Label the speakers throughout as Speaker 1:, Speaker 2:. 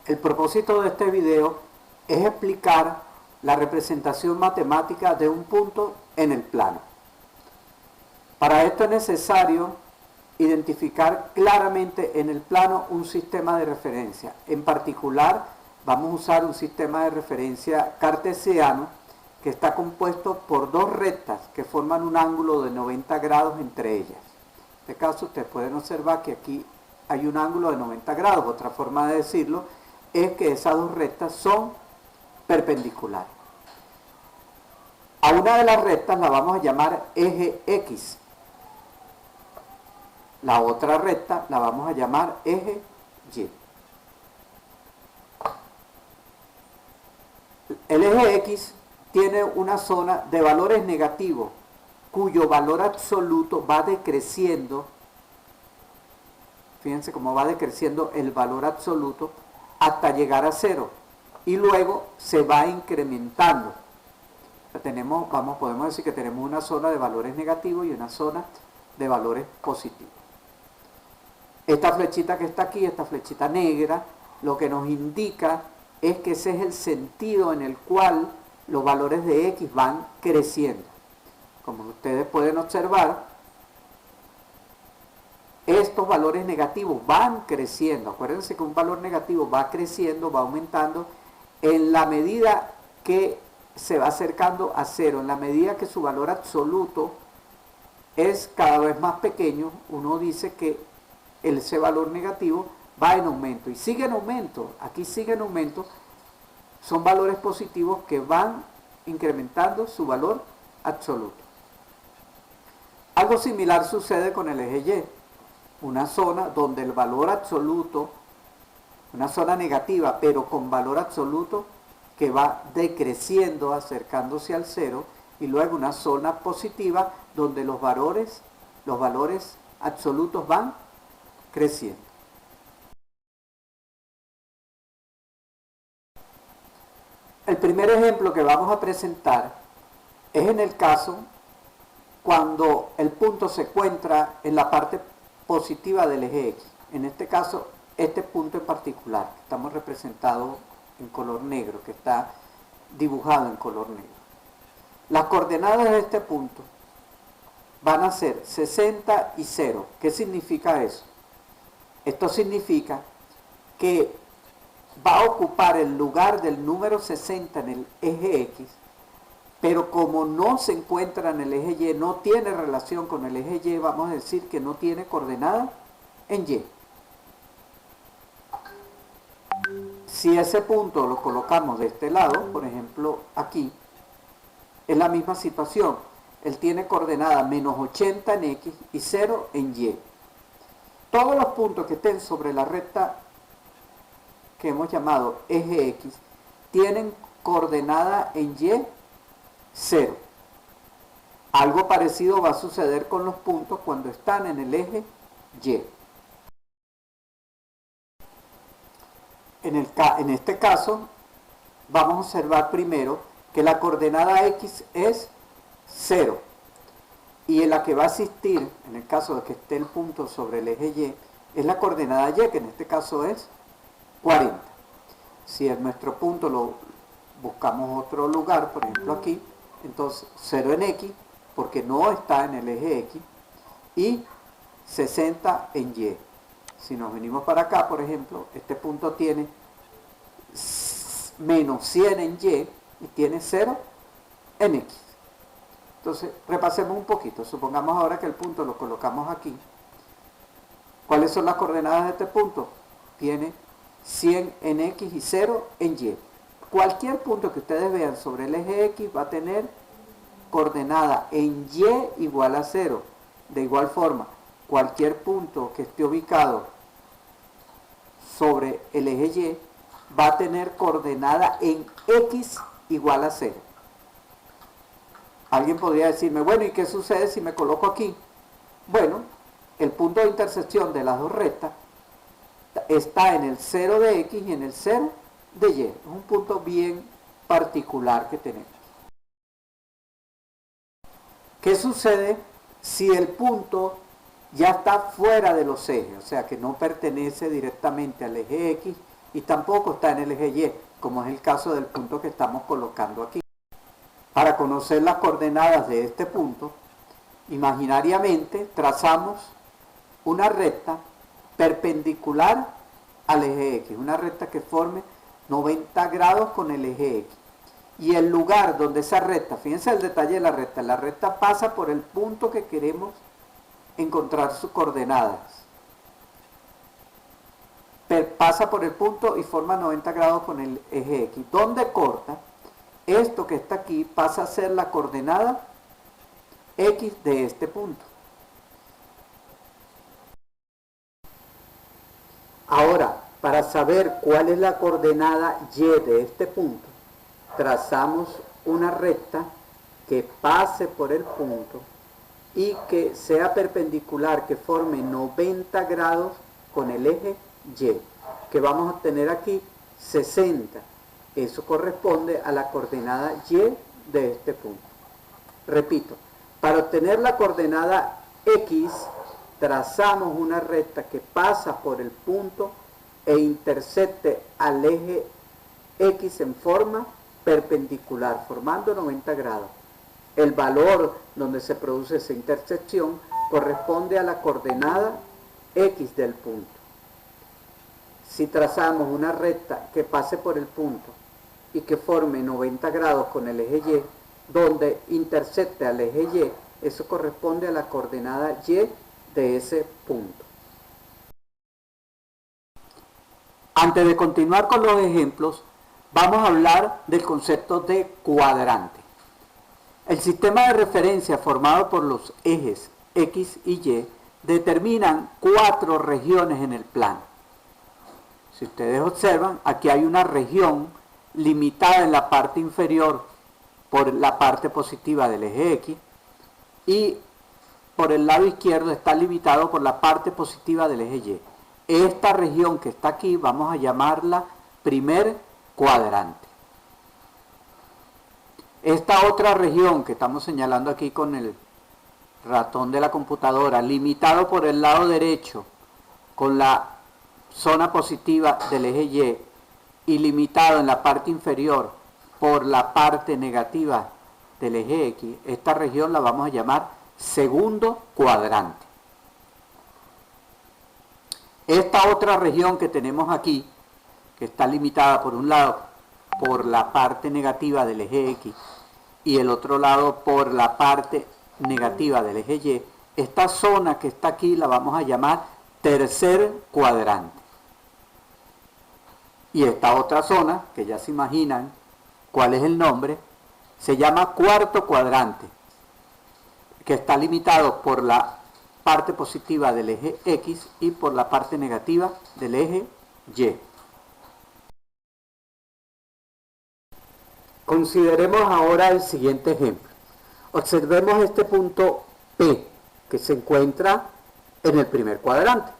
Speaker 1: El propósito de este video es explicar la representación matemática de un punto en el plano. Para esto es necesario identificar claramente en el plano un sistema de referencia. En particular, vamos a usar un sistema de referencia cartesiano que está compuesto por dos rectas que forman un ángulo de 90 grados entre ellas. En este caso, ustedes pueden observar que aquí hay un ángulo de 90 grados. Otra forma de decirlo es que esas dos rectas son perpendiculares. A una de las rectas la vamos a llamar eje X. La otra recta la vamos a llamar eje Y. El eje X tiene una zona de valores negativos cuyo valor absoluto va decreciendo. Fíjense cómo va decreciendo el valor absoluto hasta llegar a 0 y luego se va incrementando. Podemos decir que tenemos una zona de valores negativos y una zona de valores positivos. Esta flechita que está aquí, esta flechita negra, lo que nos indica es que ese es el sentido en el cual los valores de X van creciendo. Como ustedes pueden observar, estos valores negativos van creciendo. Acuérdense que un valor negativo va creciendo, va aumentando en la medida que se va acercando a 0. En la medida que su valor absoluto es cada vez más pequeño, uno dice que ese valor negativo va en aumento y sigue en aumento. Aquí sigue en aumento. Son valores positivos que van incrementando su valor absoluto. Algo similar sucede con el eje Y. Una zona donde el valor absoluto, una zona negativa, pero con valor absoluto que va decreciendo, acercándose al 0, y luego una zona positiva donde los valores absolutos van creciendo. El primer ejemplo que vamos a presentar es en el caso cuando el punto se encuentra en la parte positiva del eje X. En este caso, este punto en particular, que estamos representados en color negro, que está dibujado en color negro. Las coordenadas de este punto van a ser 60 y 0. ¿Qué significa eso? Esto significa que va a ocupar el lugar del número 60 en el eje X, pero como no se encuentra en el eje Y, no tiene relación con el eje Y, vamos a decir que no tiene coordenada en Y. Si ese punto lo colocamos de este lado, por ejemplo aquí, es la misma situación. Él tiene coordenada menos 80 en X y 0 en Y. Todos los puntos que estén sobre la recta que hemos llamado eje X tienen coordenada en Y 0. Algo parecido va a suceder con los puntos cuando están en el eje Y. En este caso, vamos a observar primero que la coordenada X es 0. Y en la que va a existir, en el caso de que esté el punto sobre el eje Y, es la coordenada Y, que en este caso es 40. Si en nuestro punto lo buscamos otro lugar, por ejemplo aquí, entonces 0 en X, porque no está en el eje X, y 60 en Y. Si nos venimos para acá, por ejemplo, este punto tiene menos 100 en Y y tiene 0 en X. Entonces, repasemos un poquito. Supongamos ahora que el punto lo colocamos aquí. ¿Cuáles son las coordenadas de este punto? Tiene 100 en X y 0 en Y. Cualquier punto que ustedes vean sobre el eje X va a tener coordenada en Y igual a 0. De igual forma, cualquier punto que esté ubicado sobre el eje Y va a tener coordenada en X igual a 0. Alguien podría decirme, bueno, ¿y qué sucede si me coloco aquí? Bueno, el punto de intersección de las dos rectas está en el 0 de X y en el 0 de Y. Es un punto bien particular que tenemos. ¿Qué sucede si el punto ya está fuera de los ejes? O sea, que no pertenece directamente al eje X y tampoco está en el eje Y, como es el caso del punto que estamos colocando aquí. Para conocer las coordenadas de este punto, imaginariamente trazamos una recta perpendicular al eje X, una recta que forme 90 grados con el eje X. Y el lugar donde esa recta, fíjense el detalle de la recta pasa por el punto que queremos encontrar sus coordenadas. Pasa por el punto y forma 90 grados con el eje X. Donde corta, esto que está aquí pasa a ser la coordenada X de este punto. Ahora, para saber cuál es la coordenada Y de este punto, trazamos una recta que pase por el punto y que sea perpendicular, que forme 90 grados con el eje Y, que vamos a tener aquí 60. Eso corresponde a la coordenada Y de este punto. Repito, para obtener la coordenada X, trazamos una recta que pasa por el punto e intersecte al eje X en forma perpendicular, formando 90 grados. El valor donde se produce esa intersección corresponde a la coordenada X del punto. Si trazamos una recta que pase por el punto y que forme 90 grados con el eje Y, donde intersecte al eje Y, eso corresponde a la coordenada Y de ese punto. Antes de continuar con los ejemplos, vamos a hablar del concepto de cuadrante. El sistema de referencia formado por los ejes X y Y determinan 4 regiones en el plano. Si ustedes observan, aquí hay una región limitada en la parte inferior por la parte positiva del eje X y por el lado izquierdo está limitado por la parte positiva del eje Y. Esta región que está aquí vamos a llamarla primer cuadrante. Esta otra región que estamos señalando aquí con el ratón de la computadora, limitado por el lado derecho con la zona positiva del eje Y y limitado en la parte inferior por la parte negativa del eje X, esta región la vamos a llamar segundo cuadrante. Esta otra región que tenemos aquí, que está limitada por un lado por la parte negativa del eje X y el otro lado por la parte negativa del eje Y, esta zona que está aquí la vamos a llamar tercer cuadrante. Y esta otra zona, que ya se imaginan cuál es el nombre, se llama cuarto cuadrante, que está limitado por la parte positiva del eje X y por la parte negativa del eje Y. Consideremos ahora el siguiente ejemplo. Observemos este punto P, que se encuentra en el primer cuadrante.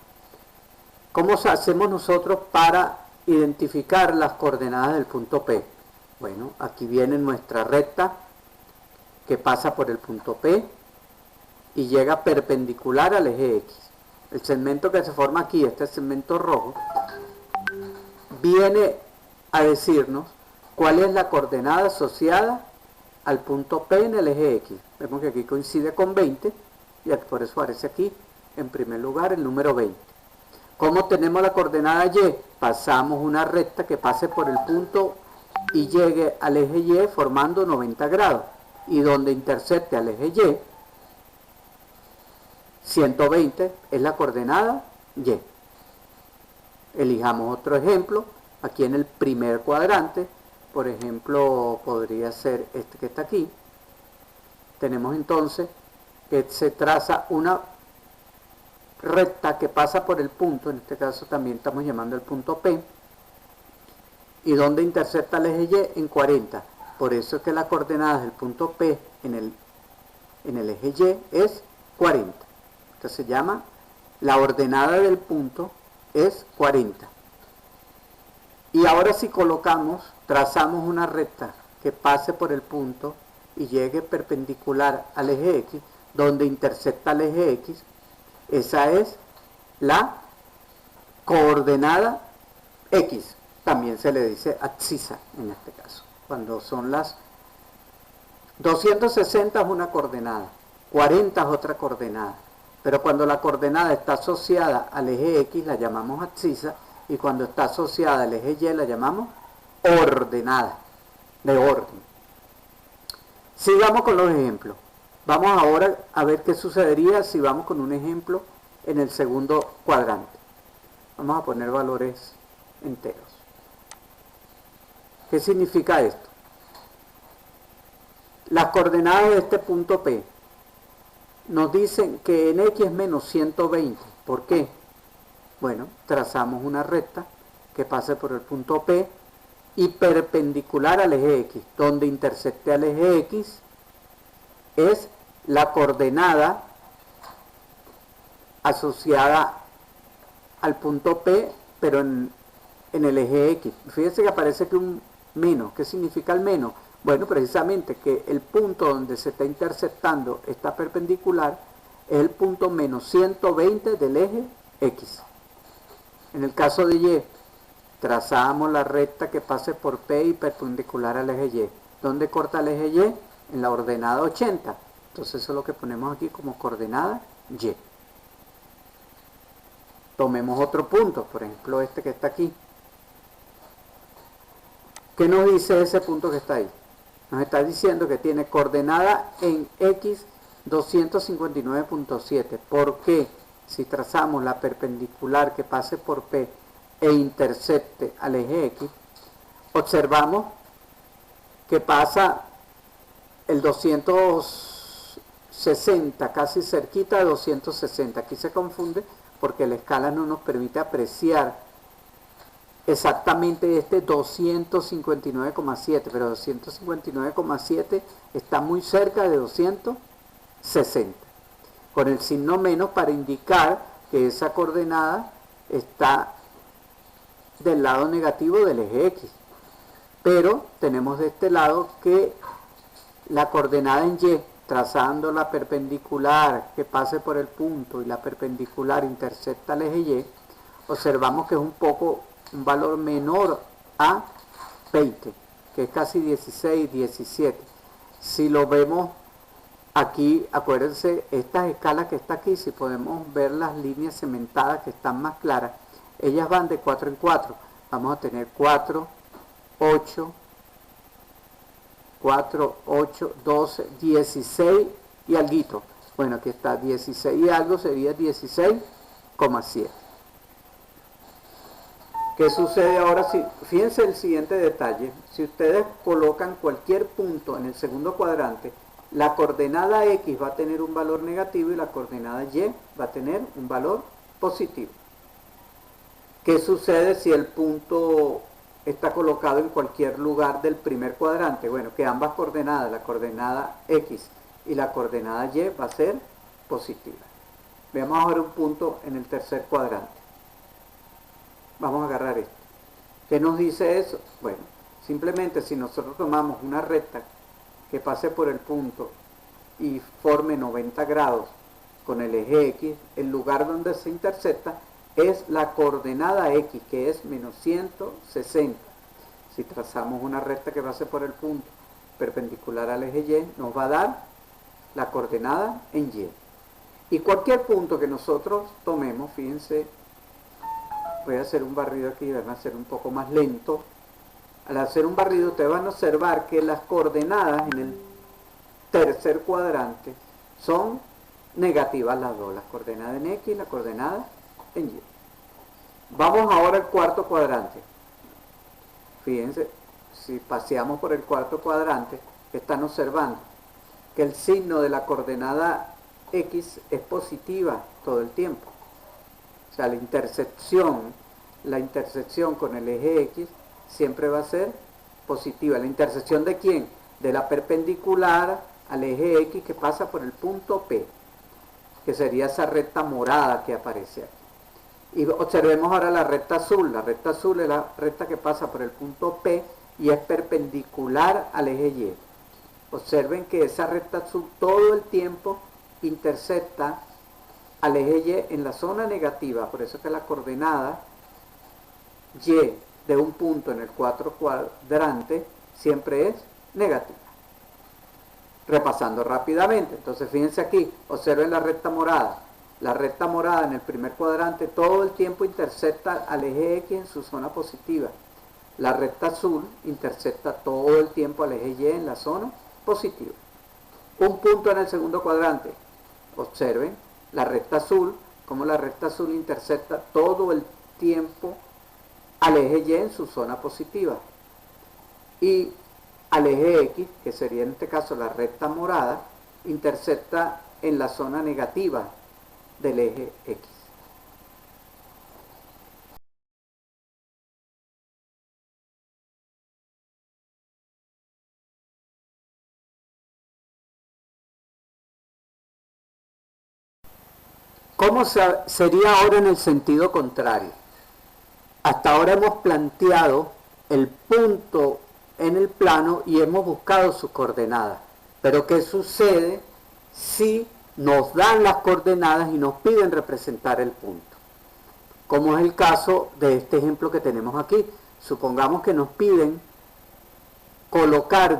Speaker 1: ¿Cómo hacemos nosotros para identificar las coordenadas del punto P? Bueno, aquí viene nuestra recta que pasa por el punto P y llega perpendicular al eje X. El segmento que se forma aquí, este segmento rojo, viene a decirnos cuál es la coordenada asociada al punto P en el eje X. Vemos que aquí coincide con 20 y por eso aparece aquí en primer lugar el número 20. ¿Cómo tenemos la coordenada Y? Pasamos una recta que pase por el punto y llegue al eje Y formando 90 grados. Y donde intersecte al eje Y, 120 es la coordenada Y. Elijamos otro ejemplo. Aquí en el primer cuadrante, por ejemplo, podría ser este que está aquí. Tenemos entonces que se traza una recta que pasa por el punto, en este caso también estamos llamando el punto P, y donde intersecta el eje Y en 40. Por eso es que la coordenada del punto P en el eje Y es 40. Entonces se llama, la ordenada del punto es 40. Y ahora si trazamos una recta que pase por el punto y llegue perpendicular al eje X, donde intersecta el eje X, esa es la coordenada X, también se le dice abscisa en este caso. Cuando son las 260 es una coordenada, 40 es otra coordenada, pero cuando la coordenada está asociada al eje X la llamamos abscisa, y cuando está asociada al eje Y la llamamos ordenada, de orden. Sigamos con los ejemplos. Vamos ahora a ver qué sucedería si vamos con un ejemplo en el segundo cuadrante. Vamos a poner valores enteros. ¿Qué significa esto? Las coordenadas de este punto P nos dicen que en X es menos 120. ¿Por qué? Bueno, trazamos una recta que pase por el punto P y perpendicular al eje X. Donde intersecte al eje X es la coordenada asociada al punto P, pero en el eje X. Fíjense que aparece que un menos. ¿Qué significa el menos? Bueno, precisamente que el punto donde se está intersectando esta perpendicular es el punto menos 120 del eje X. En el caso de Y, trazamos la recta que pase por P y perpendicular al eje Y. ¿Dónde corta el eje Y? En la ordenada 80. Entonces eso es lo que ponemos aquí como coordenada Y. Tomemos otro punto, por ejemplo este que está aquí. ¿Qué nos dice ese punto que está ahí? Nos está diciendo que tiene coordenada en X 259.7. ¿Por qué? Si trazamos la perpendicular que pase por P e intersecte al eje X, observamos que pasa el 260, casi cerquita de 260. Aquí se confunde porque la escala no nos permite apreciar exactamente este 259,7, pero 259,7 está muy cerca de 260, con el signo menos para indicar que esa coordenada está del lado negativo del eje X. Pero tenemos de este lado que la coordenada en Y, trazando la perpendicular que pase por el punto y la perpendicular intersecta al eje Y, observamos que es un valor menor a 20, que es casi 16, 17. Si lo vemos aquí, acuérdense, estas escalas que está aquí, si podemos ver las líneas cementadas que están más claras, ellas van de 4 en 4. Vamos a tener 4, 8, 12, 16 y alguito. Bueno, aquí está 16 y algo, sería 16,7. ¿Qué sucede ahora? Fíjense el siguiente detalle. Si ustedes colocan cualquier punto en el segundo cuadrante, la coordenada X va a tener un valor negativo y la coordenada Y va a tener un valor positivo. ¿Qué sucede si el punto está colocado en cualquier lugar del primer cuadrante? Bueno, que ambas coordenadas, la coordenada X y la coordenada Y, va a ser positiva. Veamos ahora un punto en el tercer cuadrante. Vamos a agarrar esto. ¿Qué nos dice eso? Bueno, simplemente si nosotros tomamos una recta que pase por el punto y forme 90 grados con el eje X, el lugar donde se intersecta es la coordenada X, que es menos 160. Si trazamos una recta que pase por el punto perpendicular al eje Y, nos va a dar la coordenada en Y. Y cualquier punto que nosotros tomemos, fíjense, voy a hacer un barrido aquí, van a ser un poco más lento. Al hacer un barrido ustedes van a observar que las coordenadas en el tercer cuadrante son negativas las dos, la coordenada en X y la coordenada en Y. Vamos ahora al cuarto cuadrante. Fíjense, si paseamos por el cuarto cuadrante, están observando que el signo de la coordenada X es positiva todo el tiempo. O sea, la intersección con el eje X siempre va a ser positiva. ¿La intersección de quién? De la perpendicular al eje X que pasa por el punto P, que sería esa recta morada que aparece aquí. Y observemos ahora la recta azul. La recta azul es la recta que pasa por el punto P y es perpendicular al eje Y. Observen que esa recta azul todo el tiempo intersecta al eje Y en la zona negativa, por eso que la coordenada Y de un punto en el cuadrante siempre es negativa. Repasando rápidamente, entonces fíjense aquí, observen la recta morada. La recta morada en el primer cuadrante todo el tiempo intersecta al eje X en su zona positiva. La recta azul intersecta todo el tiempo al eje Y en la zona positiva. Un punto en el segundo cuadrante. Observen la recta azul, como la recta azul intersecta todo el tiempo al eje Y en su zona positiva. Y al eje X, que sería en este caso la recta morada, intersecta en la zona negativa del eje X. ¿Cómo sería ahora en el sentido contrario? Hasta ahora hemos planteado el punto en el plano y hemos buscado sus coordenadas. Pero ¿qué sucede si nos dan las coordenadas y nos piden representar el punto? Como es el caso de este ejemplo que tenemos aquí. Supongamos que nos piden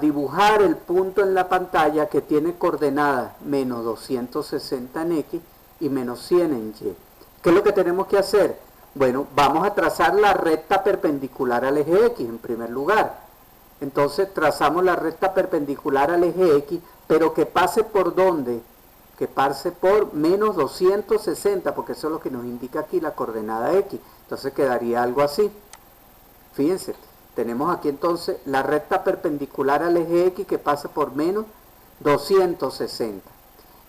Speaker 1: dibujar el punto en la pantalla que tiene coordenadas menos 260 en X y menos 100 en Y. ¿Qué es lo que tenemos que hacer? Bueno, vamos a trazar la recta perpendicular al eje X en primer lugar. Entonces trazamos la recta perpendicular al eje X, pero que pase por ¿dónde? Que pase por menos 260, porque eso es lo que nos indica aquí la coordenada X. Entonces quedaría algo así. Fíjense, tenemos aquí entonces la recta perpendicular al eje X que pasa por menos 260.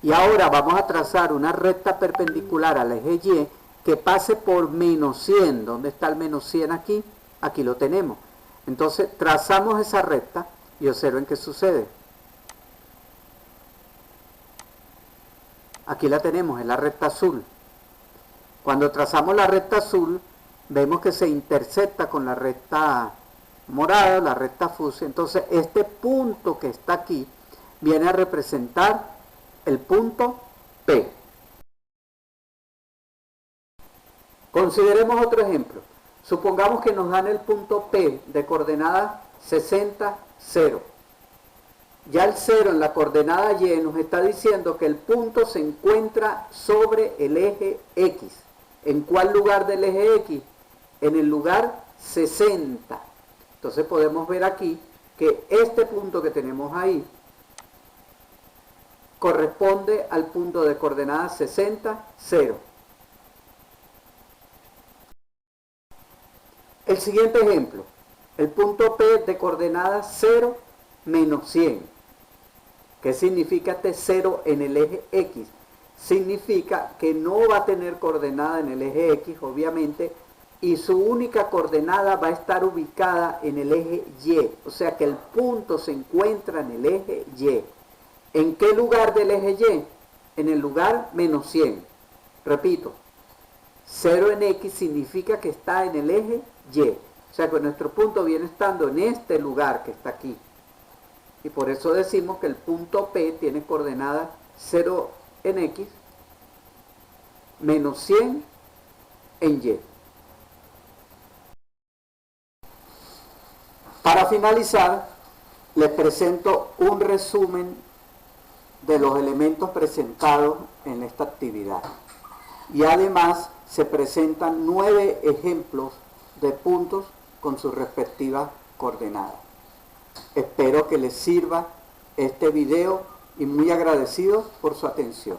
Speaker 1: Y ahora vamos a trazar una recta perpendicular al eje Y que pase por menos 100. ¿Dónde está el menos 100 aquí? Aquí lo tenemos. Entonces trazamos esa recta y observen qué sucede. Aquí la tenemos, es la recta azul. Cuando trazamos la recta azul, vemos que se intersecta con la recta morada, la recta fucsia. Entonces este punto que está aquí viene a representar el punto P. Consideremos otro ejemplo. Supongamos que nos dan el punto P de coordenada 60, 0. Ya el 0 en la coordenada Y nos está diciendo que el punto se encuentra sobre el eje X. ¿En cuál lugar del eje X? En el lugar 60. Entonces podemos ver aquí que este punto que tenemos ahí corresponde al punto de coordenada 60, 0. El siguiente ejemplo, el punto P de coordenada 0, menos 100. ¿Qué significa este 0 en el eje X? Significa que no va a tener coordenada en el eje X, obviamente, y su única coordenada va a estar ubicada en el eje Y. O sea que el punto se encuentra en el eje Y. ¿En qué lugar del eje Y? En el lugar menos 100. Repito, 0 en X significa que está en el eje Y. O sea que nuestro punto viene estando en este lugar que está aquí. Y por eso decimos que el punto P tiene coordenada 0 en X, menos 100 en Y. Para finalizar, les presento un resumen de los elementos presentados en esta actividad. Y además se presentan 9 ejemplos de puntos con sus respectivas coordenadas. Espero que les sirva este video y muy agradecido por su atención.